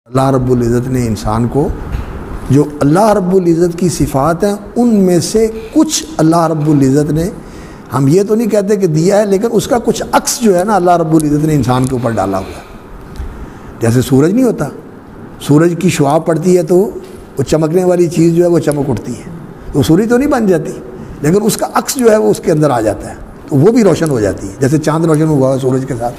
اللہ رب العزت نے انسان کو جو اللہ رب العزت کی صفات ہیں ان میں سے کچھ اللہ رب العزت نے، ہم یہ تو نہیں کہتے کہ دیا ہے، لیکن اس کا کچھ عکس جو ہے نا اللہ رب العزت نے انسان کے اوپر ڈالا ہوا ہے۔ جیسے سورج نہیں ہوتا، سورج کی شعاع پڑتی ہے تو وہ چمکنے والی چیز جو ہے وہ چمک اٹھتی ہے، تو سورج تو نہیں بن جاتی، لیکن اس کا عکس جو ہے وہ اس کے اندر آ جاتا ہے تو وہ بھی روشن ہو جاتی ہے، جیسے چاند روشن ہوا ہے سورج کے ساتھ۔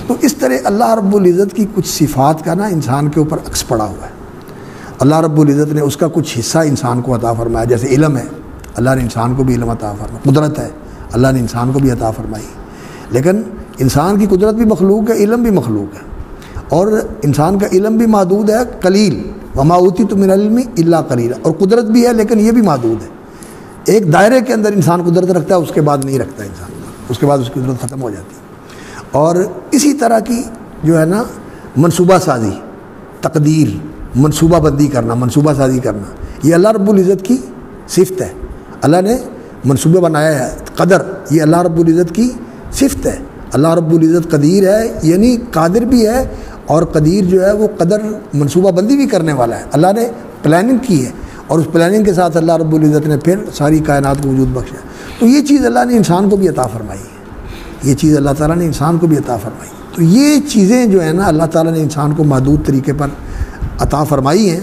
تو اس طرح اللہ رب العزت کی کچھ صفات کا نا انسان کے اوپر عکس پڑا ہوا ہے۔ اللہ رب العزت نے اس کا کچھ حصہ انسان کو عطا فرمایا، جیسے علم ہے، اللہ نے انسان کو بھی علم عطا فرمایا، قدرت ہے، اللہ نے انسان کو بھی عطا فرمائی، لیکن انسان کی قدرت بھی مخلوق ہے، علم بھی مخلوق ہے، اور انسان کا علم بھی محدود ہے، قلیل وما اوتیتم من العلم الا قلیلا، اور قدرت بھی ہے لیکن یہ بھی محدود ہے۔ ایک دائرے کے اندر انسان قدرت رکھتا ہے، اس کے بعد نہیں رکھتا انسان، اس کے بعد اس کی قدرت ختم ہو جاتی ہے۔ اور اسی طرح کی جو ہے نا منصوبہ سازی، تقدیر، منصوبہ بندی کرنا، منصوبہ سازی کرنا، یہ اللہ رب العزت کی صفت ہے۔ اللہ نے منصوبہ بنایا ہے، قدر، یہ اللہ رب العزت کی صفت ہے۔ اللہ رب العزت قدیر ہے، یعنی قادر بھی ہے، اور قدیر جو ہے وہ قدر منصوبہ بندی بھی کرنے والا ہے۔ اللہ نے پلاننگ کی ہے، اور اس پلاننگ کے ساتھ اللہ رب العزت نے پھر ساری کائنات کو وجود بخشا۔ تو یہ چیز اللہ نے انسان کو بھی عطا فرمائی ہے، یہ چیز اللہ تعالیٰ نے انسان کو بھی عطا فرمائی۔ تو یہ چیزیں جو ہے نا اللہ تعالیٰ نے انسان کو محدود طریقے پر عطا فرمائی ہیں۔